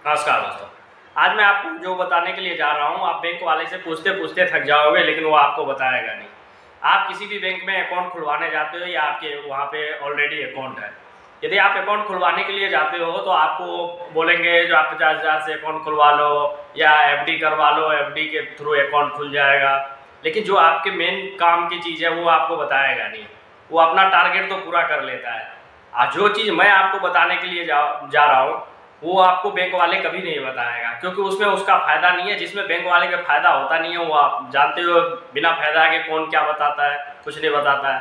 नमस्कार दोस्तों। आज मैं आपको जो बताने के लिए जा रहा हूँ, आप बैंक वाले से पूछते पूछते थक जाओगे, लेकिन वो आपको बताएगा नहीं। आप किसी भी बैंक में अकाउंट खुलवाने जाते हो या आपके वहाँ पे ऑलरेडी अकाउंट है, यदि आप अकाउंट खुलवाने के लिए जाते हो तो आपको बोलेंगे जो आप 50,000 से अकाउंट खुलवा लो या एफडी करवा लो, एफडी के थ्रू अकाउंट खुल जाएगा। लेकिन जो आपके मेन काम की चीज़ है वो आपको बताएगा नहीं। वो अपना टारगेट तो पूरा कर लेता है। जो चीज़ मैं आपको बताने के लिए जा रहा हूँ वो आपको बैंक वाले कभी नहीं बताएगा, क्योंकि उसमें उसका फायदा नहीं है। जिसमें बैंक वाले का फायदा होता नहीं है वो आप जानते हो, बिना फायदा के कौन क्या बताता है, कुछ नहीं बताता है।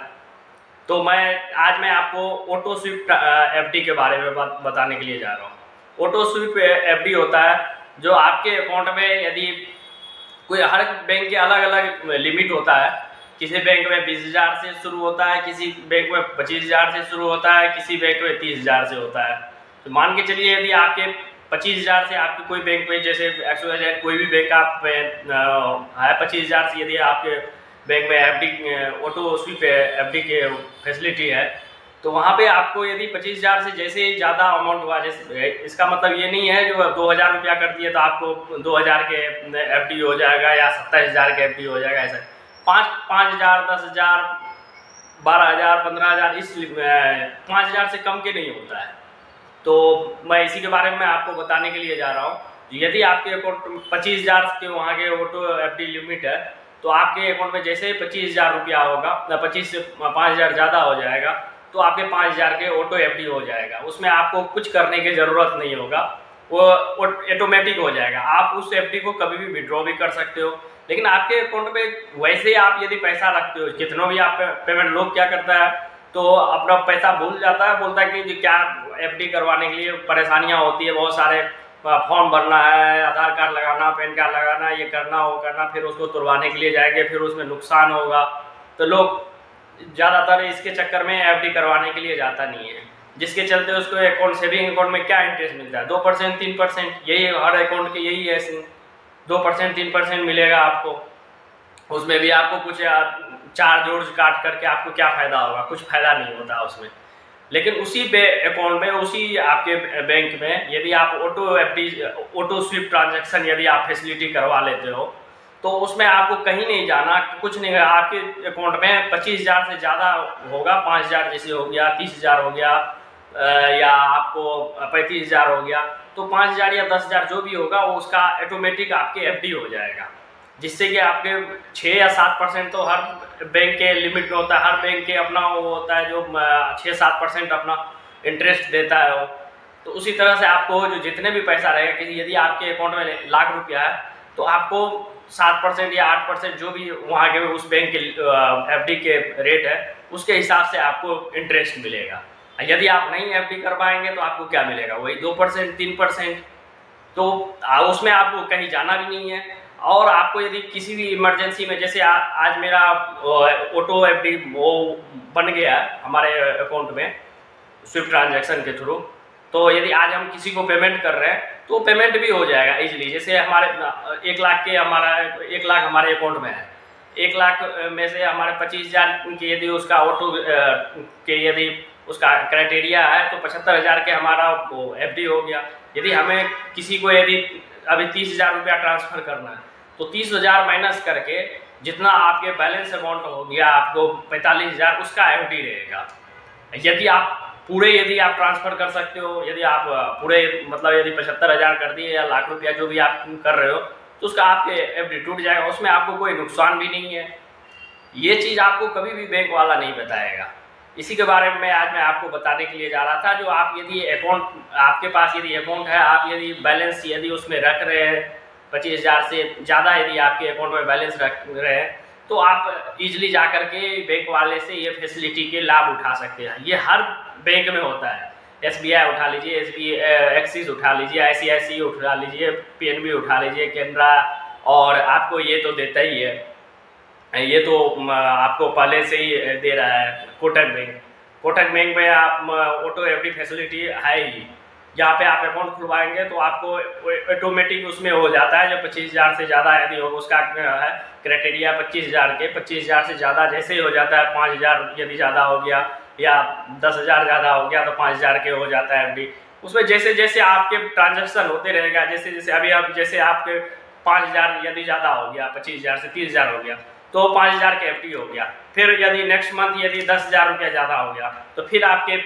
तो आज मैं आपको ऑटो स्वीप एफडी के बारे में बताने के लिए जा रहा हूँ। ऑटो स्वीप एफडी होता है जो आपके अकाउंट में, यदि कोई हर बैंक के अलग अलग लिमिट होता है। किसी बैंक में 20,000 से शुरू होता है, किसी बैंक में 25,000 से शुरू होता है, किसी बैंक में 30,000 से होता है। तो मान के चलिए यदि आपके 25,000 से आपके कोई बैंक में, जैसे XYZ कोई भी बैंक आप है 25,000 से, यदि आपके बैंक में एफडी ऑटो स्वीप एफडी के फैसिलिटी है, तो वहाँ पे आपको यदि 25,000 से जैसे ही ज़्यादा अमाउंट हुआ, जैसे इसका मतलब ये नहीं है जो 2,000 रुपया कर दिए तो आपको 2,000 के एफडी हो जाएगा या 27,000 के एफडी हो जाएगा। ऐसा 5,000, 10,000, 12,000, 15,000 इस 5,000 से कम के नहीं होता है। तो मैं इसी के बारे में आपको बताने के लिए जा रहा हूँ। यदि आपके अकाउंट 25,000 के वहाँ के ऑटो एफडी लिमिट है, तो आपके अकाउंट में जैसे ही 25,000 रुपया होगा, 25 से 5,000 ज़्यादा हो जाएगा, तो आपके 5,000 के ऑटो एफडी हो जाएगा। उसमें आपको कुछ करने की ज़रूरत नहीं होगा, वो ऑटोमेटिक हो जाएगा। आप उस एफडी को कभी भी विड्रॉ भी कर सकते हो। लेकिन आपके अकाउंट में वैसे ही आप यदि पैसा रखते हो, कितनों भी आप पेमेंट, लोग क्या करता है तो अपना पैसा भूल जाता है, बोलता है कि क्या एफडी करवाने के लिए परेशानियां होती है, बहुत सारे फॉर्म भरना है, आधार कार्ड लगाना, पैन कार्ड लगाना, ये करना वो करना, फिर उसको तुड़वाने के लिए जाएंगे, फिर उसमें नुकसान होगा। तो लोग ज़्यादातर इसके चक्कर में एफडी करवाने के लिए जाता नहीं है, जिसके चलते उसको अकाउंट, सेविंग अकाउंट में क्या इंटरेस्ट मिलता है, 2%, 3%, यही हर अकाउंट के यही है। 2%, 3% मिलेगा आपको। उसमें भी आपको कुछ चार्ज जोड़ काट करके आपको क्या फ़ायदा होगा, कुछ फ़ायदा नहीं होता उसमें। लेकिन उसी अकाउंट में, उसी आपके बैंक में यदि आप auto FD, auto SVEEP transaction यदि आप फैसिलिटी करवा लेते हो, तो उसमें आपको कहीं नहीं जाना, कुछ नहीं है। आपके अकाउंट में 25,000 से ज़्यादा होगा, 5,000 जैसे हो गया, 30,000 हो गया, या आपको 35,000 हो गया, तो 5,000 या 10,000 जो भी होगा वो उसका ऑटोमेटिक आपके एफडी हो जाएगा। जिससे कि आपके 6 या 7% तो हर बैंक के लिमिट में होता है। हर बैंक के अपना वो होता है जो 6-7% अपना इंटरेस्ट देता है वो। तो उसी तरह से आपको जो जितने भी पैसा रहेगा, कि यदि आपके अकाउंट में लाख रुपया है, तो आपको 7% या 8% जो भी वहाँ के उस बैंक के एफडी के रेट है, उसके हिसाब से आपको इंटरेस्ट मिलेगा। यदि आप नहीं एफडी कर पाएंगे तो आपको क्या मिलेगा, वही 2%, 3%। तो उसमें आपको कहीं जाना भी नहीं है। और आपको यदि किसी भी इमरजेंसी में, जैसे आज मेरा ऑटो एफडी वो बन गया हमारे अकाउंट में स्विफ्ट ट्रांजैक्शन के थ्रू, तो यदि आज हम किसी को पेमेंट कर रहे हैं तो पेमेंट भी हो जाएगा इजीली। जैसे हमारे 1 लाख के, हमारा 1 लाख हमारे अकाउंट में है, 1 लाख में से हमारे 25,000 की यदि उसका ऑटो के यदि उसका क्राइटेरिया है, तो 75,000 के हमारा एफडी हो गया। यदि हमें किसी को यदि अभी 30,000 रुपया ट्रांसफ़र करना है, तो 30,000 माइनस करके जितना आपके बैलेंस अमाउंट हो गया, आपको 45,000 उसका एफडी रहेगा। यदि आप ट्रांसफ़र कर सकते हो, यदि आप पूरे मतलब यदि 75,000 कर दिए या लाख रुपया जो भी आप कर रहे हो, तो उसका आपके एफडी टूट जाएगा, उसमें आपको कोई नुकसान भी नहीं है। ये चीज़ आपको कभी भी बैंक वाला नहीं बताएगा। इसी के बारे में आज मैं आपको बताने के लिए जा रहा था। जो आप यदि अकाउंट, आपके पास यदि अकाउंट है, आप यदि बैलेंस यदि उसमें रख रहे हैं 25,000 से ज़्यादा यदि आपके अकाउंट में बैलेंस रख रहे हैं, तो आप इजीली जा कर के बैंक वाले से ये फैसिलिटी के लाभ उठा सकते हैं। ये हर बैंक में होता है। SBI उठा लीजिए, एक्सिस उठा लीजिए, ICICI उठा लीजिए, PNB उठा लीजिए, कैनरा, और आपको ये तो देता ही है, ये तो आपको पहले से ही दे रहा है कोटक बैंक में आप ऑटो एफडी फैसिलिटी है ही। जहाँ पे आप अकाउंट खुलवाएंगे तो आपको ऑटोमेटिक उसमें हो जाता है। जो 25,000 से ज़्यादा यदि हो, उसका है क्राइटेरिया 25,000 के, 25,000 से ज़्यादा जैसे ही हो जाता है, 5,000 यदि ज़्यादा हो गया या 10,000 ज़्यादा हो गया, तो 5,000 के हो जाता है एफडी। उसमें जैसे जैसे आपके ट्रांजैक्शन होते रहेगा, जैसे जैसे अभी आप जैसे आपके 5,000 यदि ज़्यादा हो गया, 25,000 से 30,000 हो गया, तो 5,000 के एफडी हो गया। फिर यदि नेक्स्ट मंथ यदि 10,000 रुपया ज़्यादा हो गया, तो फिर आपके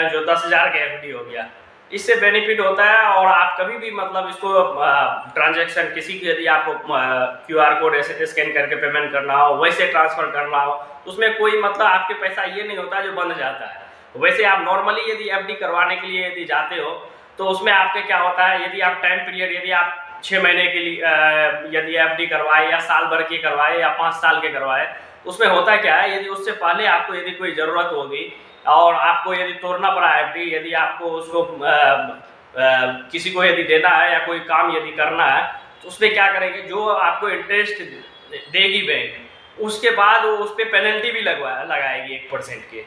जो 10,000 के एफडी हो गया। इससे बेनिफिट होता है। और आप कभी भी मतलब इसको ट्रांजैक्शन किसी की यदि आपको QR कोड ऐसे स्कैन करके पेमेंट करना हो, वैसे ट्रांसफ़र करना हो, उसमें कोई मतलब आपके पैसा ये नहीं होता जो बंद जाता है। वैसे आप नॉर्मली यदि एफडी करवाने के लिए यदि जाते हो, तो उसमें आपके क्या होता है, यदि आप टाइम पीरियड यदि आप 6 महीने के लिए यदि एफडी करवाए या साल भर की करवाए या 5 साल के करवाए, उसमें होता क्या है, यदि उससे पहले आपको यदि कोई ज़रूरत होगी और आपको यदि तोड़ना पड़ा एफडी, यदि आपको उसको किसी को यदि देना है या कोई काम यदि करना है, तो उसमें क्या करेंगे, जो आपको इंटरेस्ट देगी बैंक, उसके बाद वो उस पर पेनल्टी भी लगाएगी 1% के।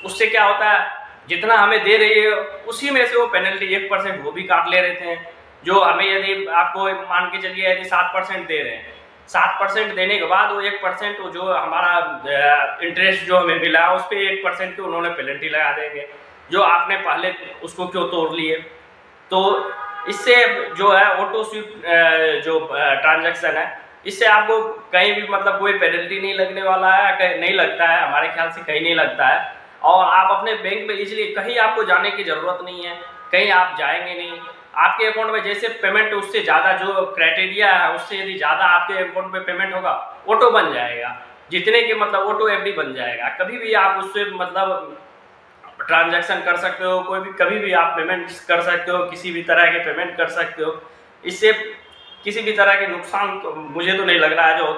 उससे क्या होता है, जितना हमें दे रही है उसी में से वो पेनल्टी 1% वो भी काट ले रहते हैं। जो हमें यदि आपको मान के चलिए यदि 7% दे रहे हैं, 7% देने के बाद वो 1% जो हमारा इंटरेस्ट जो हमें मिला उस पर 1% की उन्होंने पेनल्टी लगा देंगे, जो आपने पहले उसको क्यों तोड़ लिए। तो इससे जो है ऑटो स्वीप जो ट्रांजैक्शन है, इससे आपको कहीं भी मतलब कोई पेनल्टी नहीं लगने वाला है, कहीं नहीं लगता है, हमारे ख्याल से कहीं नहीं लगता है। और आप अपने बैंक में इजीली, कहीं आपको जाने की ज़रूरत नहीं है, कहीं आप जाएंगे नहीं। आपके अकाउंट में जैसे पेमेंट उससे ज़्यादा जो क्राइटेरिया है उससे यदि ज़्यादा आपके अकाउंट में पेमेंट होगा, ऑटो बन जाएगा, जितने के मतलब ऑटो एफडी बन जाएगा। कभी भी आप उससे मतलब ट्रांजैक्शन कर सकते हो, कोई भी कभी भी आप पेमेंट कर सकते हो, किसी भी तरह के पेमेंट कर सकते हो। इससे किसी भी तरह के नुकसान तो मुझे तो नहीं लग रहा है जो